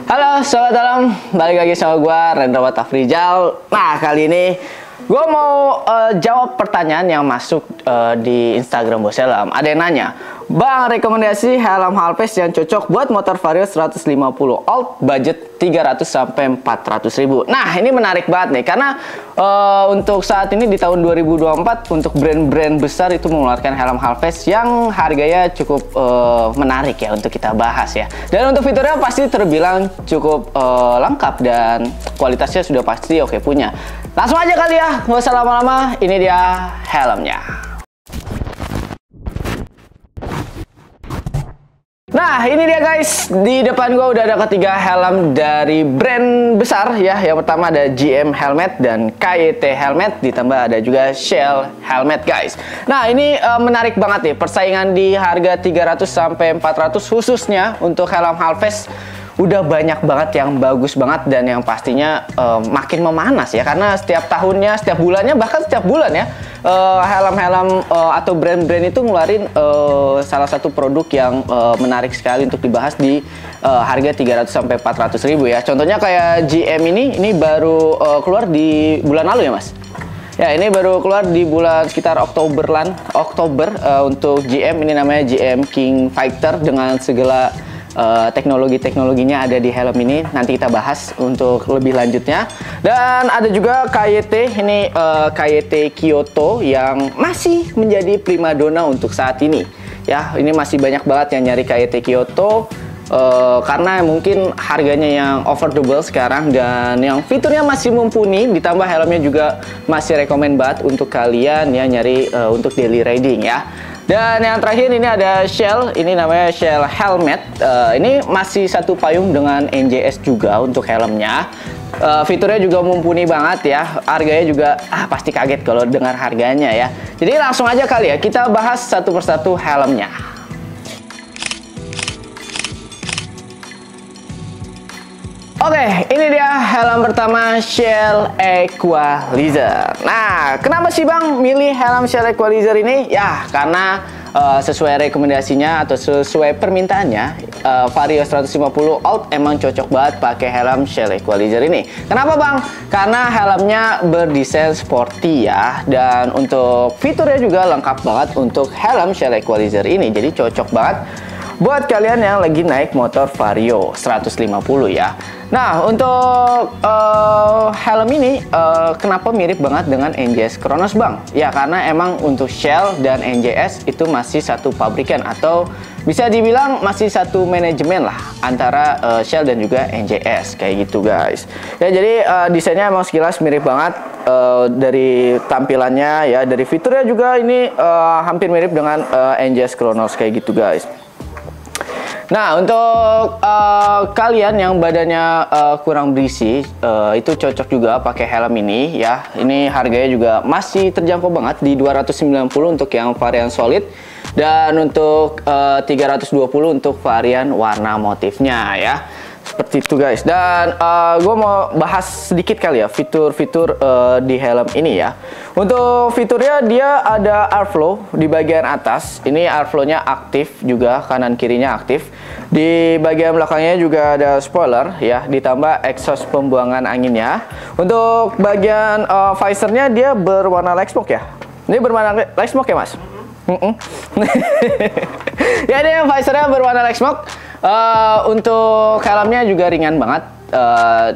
Halo Sobat Dalam, balik lagi sama gue Rendra Tafrijal. Nah kali ini gue mau jawab pertanyaan yang masuk di Instagram Bos Helm. Ada yang nanya, Bang, rekomendasi helm Halfest yang cocok buat motor Vario 150 alt budget 300 sampai 400 ribu. Nah ini menarik banget nih karena untuk saat ini di tahun 2024 untuk brand-brand besar itu mengeluarkan helm Halfest yang harganya cukup menarik ya untuk kita bahas ya. Dan untuk fiturnya pasti terbilang cukup lengkap dan kualitasnya sudah pasti oke punya. Langsung aja kali ya, nggak usah lama-lama, ini dia helmnya. Nah ini dia guys, di depan gua udah ada ketiga helm dari brand besar ya. Yang pertama ada GM Helmet dan KYT Helmet, ditambah ada juga Shell Helmet guys. Nah ini menarik banget nih, persaingan di harga 300 sampai 400 khususnya untuk helm Halfest. Udah banyak banget yang bagus banget dan yang pastinya makin memanas ya, karena setiap tahunnya, setiap bulannya, bahkan setiap bulan ya helm-helm atau brand-brand itu ngeluarin salah satu produk yang menarik sekali untuk dibahas di harga 300 sampai 400 ribu ya. Contohnya kayak GM ini baru keluar di bulan lalu ya Mas. Ya ini baru keluar di bulan sekitar Oktober untuk GM, ini namanya GM King Fighter dengan segala teknologinya ada di helm ini. Nanti kita bahas untuk lebih lanjutnya. Dan ada juga KYT, ini KYT Kyoto yang masih menjadi primadona untuk saat ini ya. Ini masih banyak banget yang nyari KYT Kyoto karena mungkin harganya yang affordable sekarang dan yang fiturnya masih mumpuni, ditambah helmnya juga masih rekomend banget untuk kalian ya nyari untuk daily riding ya. Dan yang terakhir ini ada Shell, ini namanya Shell Helmet. Ini masih satu payung dengan NJS juga untuk helmnya. Fiturnya juga mumpuni banget ya. Harganya juga pasti kaget kalau dengar harganya ya. Jadi langsung aja kali ya kita bahas satu persatu helmnya. Oke, ini dia helm pertama, Shell Equalizer. Nah, kenapa sih Bang milih helm Shell Equalizer ini? Ya, karena sesuai rekomendasinya atau sesuai permintaannya, Vario 150 alt emang cocok banget pakai helm Shell Equalizer ini. Kenapa Bang? Karena helmnya berdesain sporty ya, dan untuk fiturnya juga lengkap banget untuk helm Shell Equalizer ini. Jadi cocok banget buat kalian yang lagi naik motor Vario 150 ya. Nah untuk helm ini kenapa mirip banget dengan NJS Kronos Bang? Ya karena emang untuk Shell dan NJS itu masih satu pabrikan atau bisa dibilang masih satu manajemen lah antara Shell dan juga NJS kayak gitu guys. Ya jadi desainnya emang sekilas mirip banget dari tampilannya ya, dari fiturnya juga ini hampir mirip dengan NJS Kronos kayak gitu guys. Nah untuk kalian yang badannya kurang berisi itu cocok juga pakai helm ini ya. Ini harganya juga masih terjangkau banget di 290 untuk yang varian solid dan untuk 320 untuk varian warna motifnya ya. Seperti itu guys. Dan gue mau bahas sedikit kali ya fitur-fitur di helm ini ya. Untuk fiturnya dia ada airflow di bagian atas. Ini airflow-nya aktif juga, kanan kirinya aktif. Di bagian belakangnya juga ada spoiler ya, ditambah exhaust pembuangan anginnya. Untuk bagian visornya dia berwarna light smoke ya. Ini berwarna light smoke ya Mas? Ya ini visornya berwarna light smoke. Untuk helmnya juga ringan banget.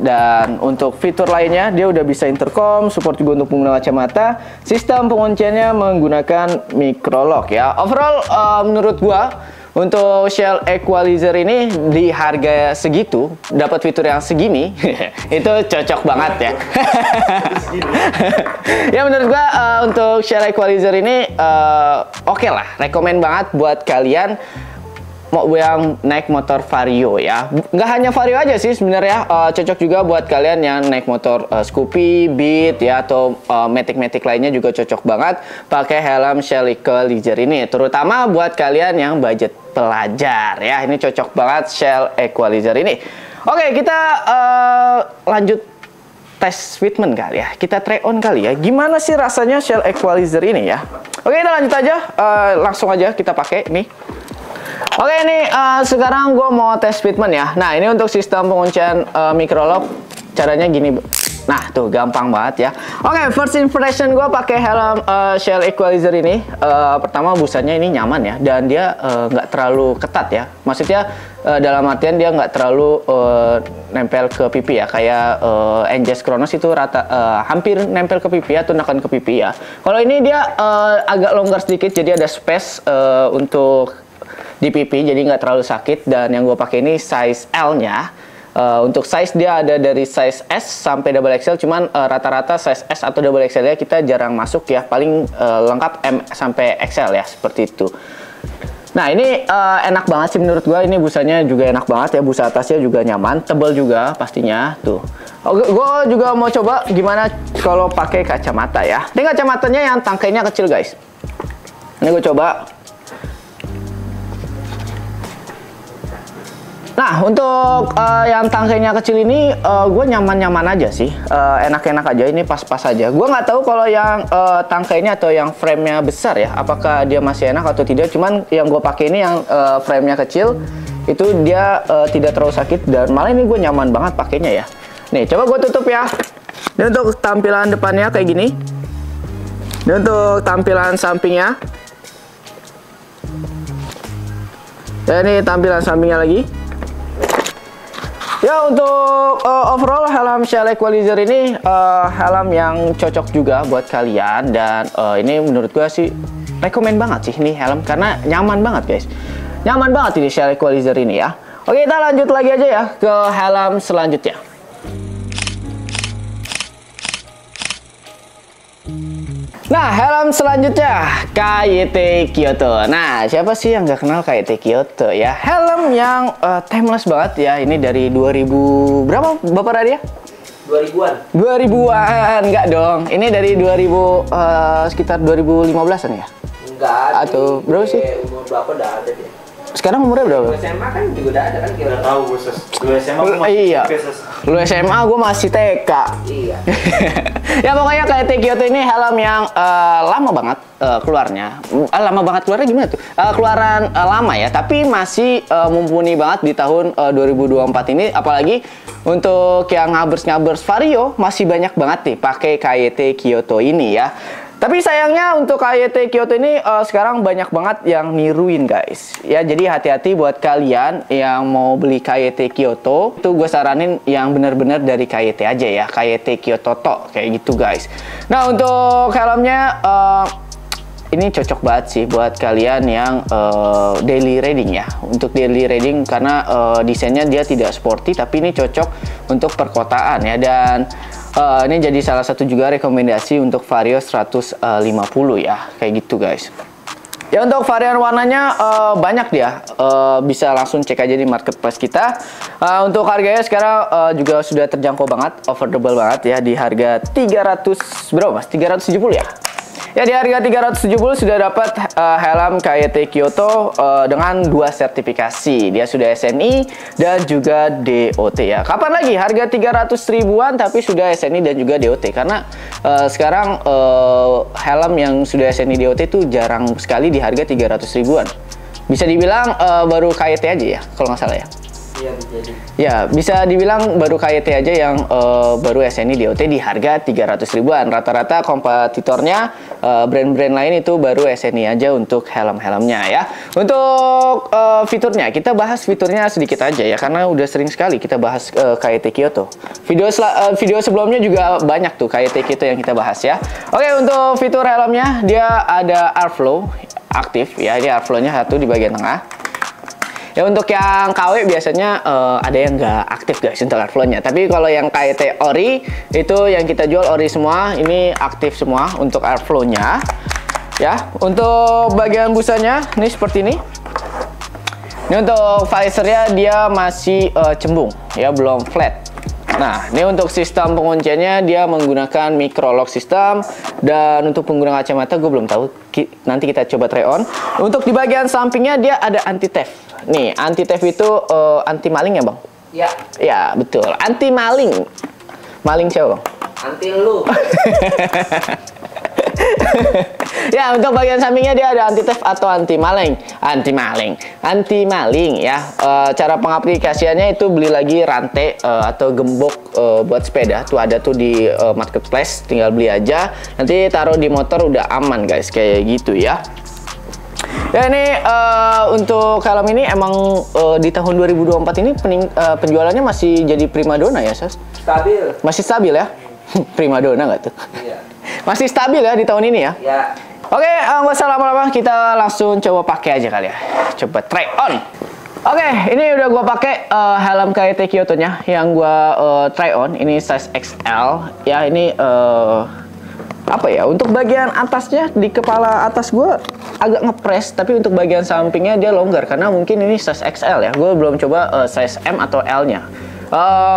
Dan untuk fitur lainnya dia udah bisa intercom, support juga untuk pengguna kacamata. Sistem pengunciannya menggunakan microlock ya. Overall menurut gua untuk Shell Equalizer ini di harga segitu dapat fitur yang segini itu cocok banget ya. Ya menurut gua untuk Shell Equalizer ini oke lah, rekomend banget buat kalian mau yang naik motor Vario ya. Nggak hanya Vario aja sih sebenarnya, cocok juga buat kalian yang naik motor Scoopy, Beat ya, atau Matic lainnya juga cocok banget pakai helm Shell Equalizer ini, terutama buat kalian yang budget pelajar ya. Ini cocok banget Shell Equalizer ini. Oke, kita lanjut tes fitment kali ya. Kita try on kali ya. Gimana sih rasanya Shell Equalizer ini ya? Oke, kita lanjut aja. Langsung aja kita pakai nih. Oke, ini sekarang gue mau tes fitment ya. Nah, ini untuk sistem penguncian micro lock. Caranya gini. Nah, tuh gampang banget ya. Oke, first impression gue pakai helm Shell Equalizer ini. Pertama, busanya ini nyaman ya, dan dia nggak terlalu ketat ya. Maksudnya dalam artian dia nggak terlalu nempel ke pipi ya. Kayak NJS Chronos itu hampir nempel ke pipi atau nekan ke pipi ya. Kalau ini dia agak longgar sedikit, jadi ada space untuk di pipi, jadi nggak terlalu sakit. Dan yang gue pakai ini size L-nya. Untuk size dia ada dari size S sampai double XL, cuman rata-rata size S atau double XL-nya kita jarang masuk ya. Paling lengkap M sampai XL ya, seperti itu. Nah, ini enak banget sih menurut gue. Ini busanya juga enak banget ya. Busa atasnya juga nyaman, tebal juga pastinya tuh. Gue juga mau coba gimana kalau pakai kacamata ya. Ini kacamatanya yang tangkainya kecil guys. Ini gue coba. Nah, untuk yang tangkainya kecil ini, gue nyaman-nyaman aja sih, enak-enak aja, ini pas-pas aja. Gue nggak tahu kalau yang tangkainya atau yang frame-nya besar ya, apakah dia masih enak atau tidak. Cuman yang gue pakai ini yang frame-nya kecil, itu dia tidak terlalu sakit, dan malah ini gue nyaman banget pakainya ya. Nih, coba gue tutup ya. Ini untuk tampilan depannya kayak gini. Ini untuk tampilan sampingnya. Dan ini tampilan sampingnya lagi. Ya, untuk overall helm Shell Equalizer ini helm yang cocok juga buat kalian, dan ini menurut gue sih rekomen banget sih ini helm karena nyaman banget guys. Nyaman banget ini Shell Equalizer ini ya. Oke, kita lanjut lagi aja ya ke helm selanjutnya. Nah, helm selanjutnya KYT Kyoto. Nah, siapa sih yang nggak kenal KYT Kyoto ya? Helm yang timeless banget ya. Ini dari 2000 berapa Bapak Radia? 2000-an. 2000-an, enggak dong. Ini dari 2000 sekitar 2015-an ya? Enggak. Atau berapa sih? Umur berapa udah ada dia? Sekarang umurnya berapa? SMA kan juga udah ada kan? Udah tahu khusus. Lu SMA aku masih Iya. khusus. Lu SMA, gue masih TK. Iya. Ya pokoknya KYT Kyoto ini helm yang lama banget keluarnya. Lama banget keluarnya gimana tuh? Keluaran lama ya, tapi masih mumpuni banget di tahun 2024 ini. Apalagi untuk yang ngabers-ngabers Vario masih banyak banget nih pakai KYT Kyoto ini ya. Tapi sayangnya untuk KYT Kyoto ini sekarang banyak banget yang niruin guys. Ya, jadi hati-hati buat kalian yang mau beli KYT Kyoto. Itu gue saranin yang bener-bener dari KYT aja ya. KYT Kyoto tok kayak gitu guys. Nah, untuk helmnya ini cocok banget sih buat kalian yang daily riding ya. Untuk daily riding karena desainnya dia tidak sporty, tapi ini cocok untuk perkotaan ya. Dan ini jadi salah satu juga rekomendasi untuk Vario 150 ya, kayak gitu guys. Ya, untuk varian warnanya banyak dia, bisa langsung cek aja di marketplace kita. Untuk harganya sekarang juga sudah terjangkau banget, affordable banget ya, di harga 300 berapa mas? 370 ya? Ya, di harga 370 sudah dapat helm KYT Kyoto dengan 2 sertifikasi. Dia sudah SNI dan juga DOT ya. Kapan lagi harga 300 ribuan tapi sudah SNI dan juga DOT? Karena sekarang helm yang sudah SNI DOT itu jarang sekali di harga 300 ribuan. Bisa dibilang baru KYT aja ya, kalau nggak salah ya. Iya, jadi. Ya, bisa dibilang baru KYT aja yang baru SNI DOT di harga 300 ribuan. Rata-rata kompetitornya brand-brand lain itu baru SNI aja untuk helm-helmnya ya. Untuk fiturnya, kita bahas fiturnya sedikit aja ya, karena udah sering sekali kita bahas KYT Kyoto. Video sebelumnya juga banyak tuh KYT Kyoto yang kita bahas ya. Oke, untuk fitur helmnya dia ada airflow aktif ya. Ini airflow-nya satu di bagian tengah. Ya, untuk yang KW biasanya ada yang nggak aktif guys untuk airflow-nya. Tapi kalau yang KYT Ori itu yang kita jual Ori semua, ini aktif semua untuk airflow-nya. Ya, untuk bagian busanya ini seperti ini. Ini untuk visornya dia masih cembung ya, belum flat. Nah, ini untuk sistem pengunciannya dia menggunakan micro lock system, dan untuk pengguna kacamata gue belum tahu. Nanti kita coba try on. Untuk di bagian sampingnya dia ada anti theft. Nih, anti theft itu anti maling ya bang? Ya. Ya, betul. Anti maling. Maling siapa bang? Anti lu. Ya, untuk bagian sampingnya dia ada anti theft atau anti maling ya. Cara pengaplikasiannya itu beli lagi rantai atau gembok buat sepeda tuh, ada tuh di marketplace, tinggal beli aja, nanti taruh di motor udah aman guys, kayak gitu ya. Ya, ini untuk helm ini emang di tahun 2024 ini penjualannya masih jadi primadona ya, Sas? Stabil. Masih stabil ya? Primadona nggak tuh? Iya. Masih stabil ya di tahun ini ya? Ya. Oke, nggak usah lama-lama, kita langsung coba pakai aja kali ya. Coba try on. Oke, ini udah gua pakai helm KYT Kyoto-nya yang gua try on. Ini size XL. Ya, ini apa ya? Untuk bagian atasnya di kepala atas gua agak ngepres, tapi untuk bagian sampingnya dia longgar karena mungkin ini size XL ya. Gue belum coba size M atau L-nya.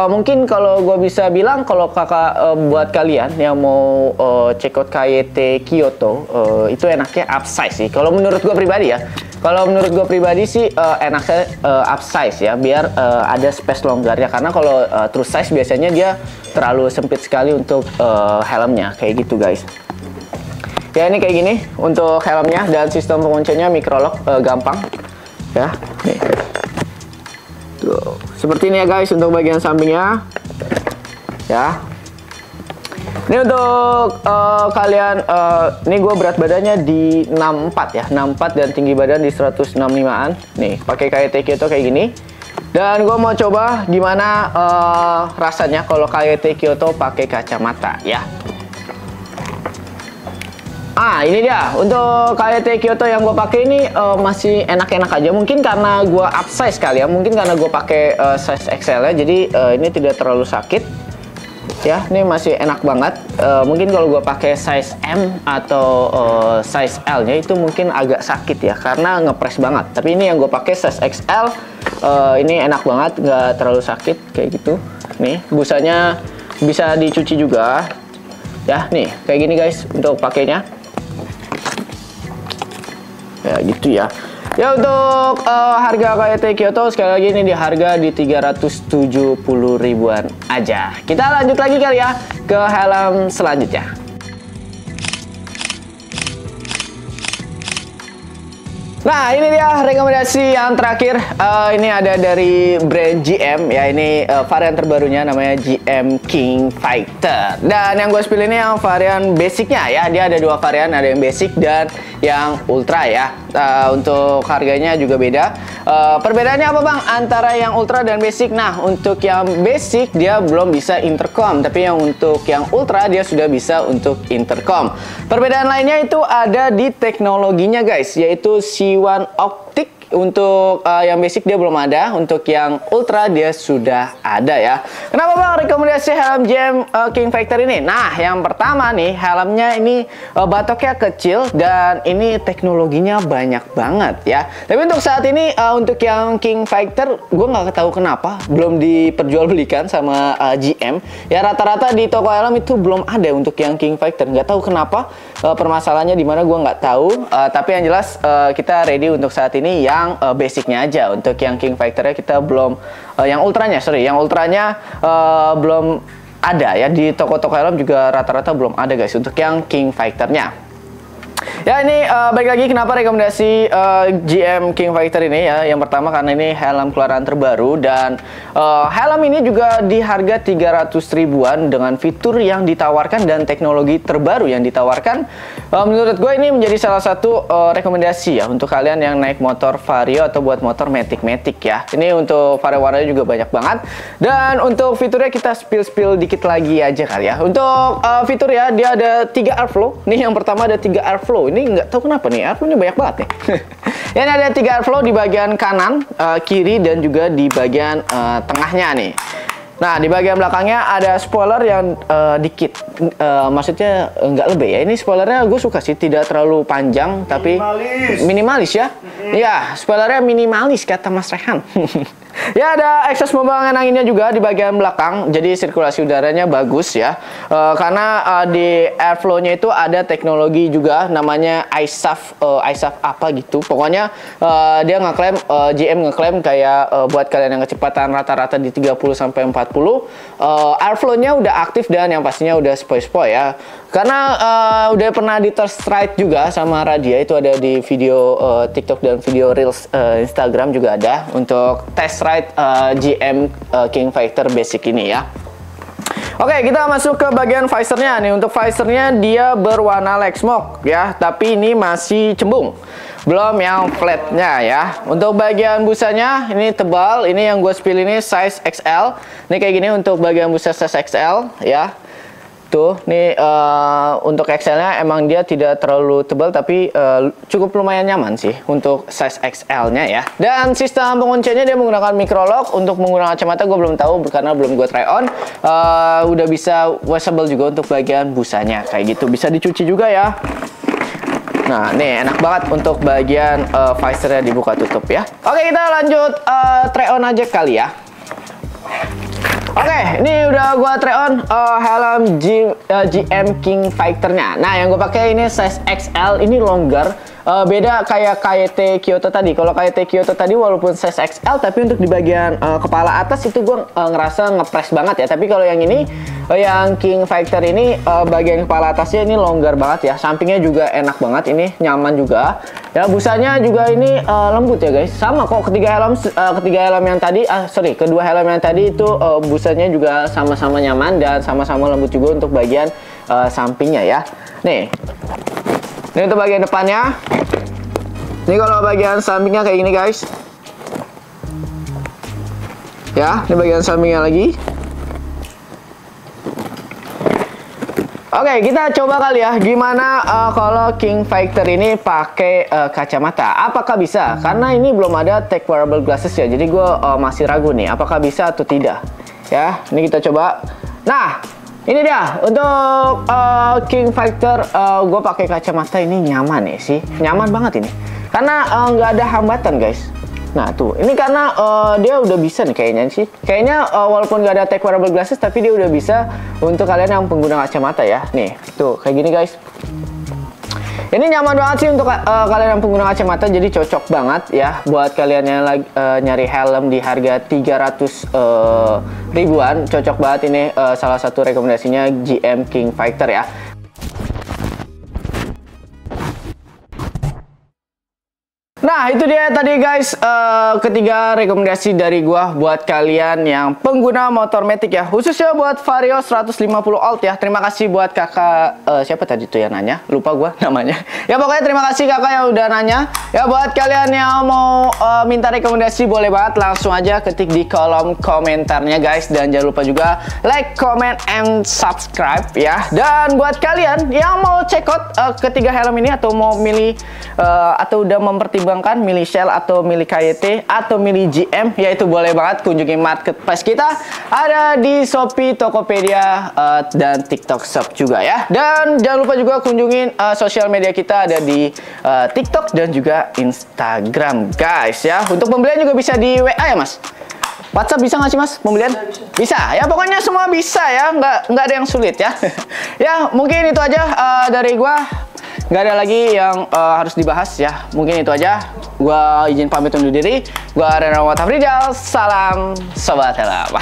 Mungkin kalau gue bisa bilang, kalau kakak buat kalian yang mau check out KYT Kyoto, itu enaknya upsize sih. Kalau menurut gue pribadi ya. Kalau menurut gue pribadi sih enaknya upsize ya, biar ada space longgarnya. Karena kalau true size biasanya dia terlalu sempit sekali untuk helmnya, kayak gitu guys. Ya, ini kayak gini untuk helmnya, dan sistem pengunciannya micro-lock, gampang ya. Nih. Tuh, seperti ini ya guys untuk bagian sampingnya ya. Ini untuk kalian, ini gue berat badannya di 64 ya, 64, dan tinggi badan di 165an. Nih, pakai KYT Kyoto kayak gini. Dan gue mau coba gimana rasanya kalau KYT Kyoto pakai kacamata ya. Ini dia untuk KYT Kyoto yang gue pakai ini masih enak-enak aja. Mungkin karena gue upsize kali ya, mungkin karena gue pakai size XL ya, jadi ini tidak terlalu sakit ya. Ini masih enak banget. Mungkin kalau gue pakai size M atau size L-nya itu mungkin agak sakit ya, karena ngepres banget. Tapi ini yang gue pakai size XL, ini enak banget, nggak terlalu sakit kayak gitu. Nih, busanya bisa dicuci juga ya. Nih kayak gini guys untuk pakainya. Ya gitu ya. Ya, untuk harga KYT Kyoto sekali lagi ini di harga di 370 ribuan aja. Kita lanjut lagi kali ya ke helm selanjutnya. Nah, ini dia rekomendasi yang terakhir. Ini ada dari brand GM ya. Ini varian terbarunya namanya GM King Fighter. Dan yang gue pilih ini yang varian basicnya ya. Dia ada dua varian, ada yang basic dan yang ultra ya. Untuk harganya juga beda. Perbedaannya apa bang antara yang ultra dan basic? Nah, untuk yang basic dia belum bisa intercom, tapi yang untuk yang ultra dia sudah bisa untuk intercom. Perbedaan lainnya itu ada di teknologinya guys, yaitu C1 Optic. Untuk yang basic dia belum ada, untuk yang ultra dia sudah ada ya. Kenapa bang rekomendasi helm GM King Fighter ini? Nah, yang pertama nih, helmnya ini batoknya kecil dan ini teknologinya banyak banget ya. Tapi untuk saat ini untuk yang King Fighter gue nggak tahu kenapa belum diperjualbelikan sama GM ya. Rata-rata di toko helm itu belum ada untuk yang King Fighter, nggak tahu kenapa. Permasalahannya di mana gue nggak tahu. Tapi yang jelas kita ready untuk saat ini yang basicnya aja. Untuk yang King Fighter-nya kita belum, yang ultranya belum ada ya. Di toko-toko helm juga rata-rata belum ada guys untuk yang King Fighter-nya. Ya, ini balik lagi kenapa rekomendasi GM King Fighter ini ya. Yang pertama karena ini helm keluaran terbaru, dan helm ini juga di harga 300 ribuan dengan fitur yang ditawarkan dan teknologi terbaru yang ditawarkan. Menurut gue ini menjadi salah satu rekomendasi ya untuk kalian yang naik motor Vario atau buat motor Matic ya. Ini untuk varian warnanya juga banyak banget, dan untuk fiturnya kita spill dikit lagi aja kali ya. Untuk fitur ya, dia ada 3 airflow. Nih yang pertama ada 3 airflow. Ini nggak tahu kenapa nih airflow-nya banyak banget nih. Ini ada 3 airflow di bagian kanan, kiri, dan juga di bagian tengahnya nih. Nah, di bagian belakangnya ada spoiler yang dikit, maksudnya nggak lebih ya. Ini spoilernya gue suka sih, tidak terlalu panjang, tapi minimalis ya. Iya, spoilernya minimalis kata Mas Rehan. Ya, ada eksos pembuangan anginnya juga di bagian belakang, jadi sirkulasi udaranya bagus ya. Karena di airflow-nya itu ada teknologi juga namanya ISAF apa gitu. Pokoknya dia ngeklaim, GM ngeklaim kayak buat kalian yang kecepatan rata-rata di 30 sampai 40, airflow-nya udah aktif dan yang pastinya udah spoi-spoi ya. Karena udah pernah di test ride juga sama Radia, itu ada di video TikTok dan video Reels Instagram juga ada untuk test ride GM King Fighter Basic ini ya. Oke, kita masuk ke bagian visornya nih. Untuk visornya dia berwarna light smoke ya, tapi ini masih cembung, belum yang flatnya ya. Untuk bagian busanya ini tebal, ini yang gue spill ini size XL. Ini kayak gini untuk bagian busa size XL ya. Tuh, nih untuk XL-nya emang dia tidak terlalu tebal, tapi cukup lumayan nyaman sih untuk size XL-nya ya. Dan sistem pengunciannya dia menggunakan micro lock. Untuk menggunakan kacamata gue belum tahu karena belum gue try on. Udah bisa washable juga untuk bagian busanya kayak gitu, bisa dicuci juga ya. Nah, nih enak banget untuk bagian visornya dibuka tutup ya. Oke, kita lanjut try on aja kali ya. Oke, ini udah gua try on helm GM King Fighter-nya. Nah, yang gue pakai ini size XL, ini longgar. Beda kayak KYT Kyoto tadi. Kalau KYT Kyoto tadi walaupun size XL, tapi untuk di bagian kepala atas itu gue ngerasa ngepres banget ya. Tapi kalau yang ini, yang King Fighter ini bagian kepala atasnya ini longgar banget ya. Sampingnya juga enak banget, ini nyaman juga. Ya, busanya juga ini lembut ya guys. Sama kok kedua helm yang tadi itu busanya juga sama-sama nyaman dan sama-sama lembut juga untuk bagian sampingnya ya. Nih. Ini untuk bagian depannya. Ini kalau bagian sampingnya kayak gini guys. Ya, ini bagian sampingnya lagi. Oke, kita coba kali ya gimana kalau King Fighter ini pakai kacamata. Apakah bisa? Karena ini belum ada tech wearable glasses ya. Jadi gue masih ragu nih apakah bisa atau tidak. Ya, ini kita coba. Nah, ini dia untuk King Fighter. Gue pakai kacamata ini nyaman ya sih, nyaman banget ini. Karena nggak ada hambatan guys. Nah tuh, ini karena dia udah bisa nih kayaknya sih. Kayaknya walaupun nggak ada tech wearable glasses, tapi dia udah bisa untuk kalian yang pengguna kacamata ya. Nih, tuh kayak gini guys. Ini nyaman banget sih untuk kalian yang pengguna kacamata, jadi cocok banget ya buat kalian yang lagi nyari helm di harga 300 ribuan. Cocok banget ini, salah satu rekomendasinya GM King Fighter ya. Nah, itu dia tadi guys, ketiga rekomendasi dari gua buat kalian yang pengguna motor Matic ya, khususnya buat Vario 150 Alt ya. Terima kasih buat kakak, siapa tadi tuh yang nanya, lupa gua namanya. Ya pokoknya terima kasih kakak yang udah nanya. Ya buat kalian yang mau minta rekomendasi boleh banget langsung aja ketik di kolom komentarnya guys. Dan jangan lupa juga like, comment, and subscribe ya. Dan buat kalian yang mau check out ketiga helm ini atau mau milih atau udah mempertimbangkan milih Shell atau milih KYT atau milih GM, yaitu boleh banget kunjungi marketplace kita, ada di Shopee, Tokopedia, dan TikTok Shop juga ya. Dan jangan lupa juga kunjungin sosial media kita, ada di TikTok dan juga Instagram guys ya. Untuk pembelian juga bisa di WA ya mas? WhatsApp bisa nggak sih mas pembelian? Bisa ya, pokoknya semua bisa ya, nggak ada yang sulit ya. Ya mungkin itu aja dari gua. Nggak ada lagi yang harus dibahas ya. Mungkin itu aja. Gua izin pamit undur diri. Gua Reno Tafridjal. Salam Sobat Helm.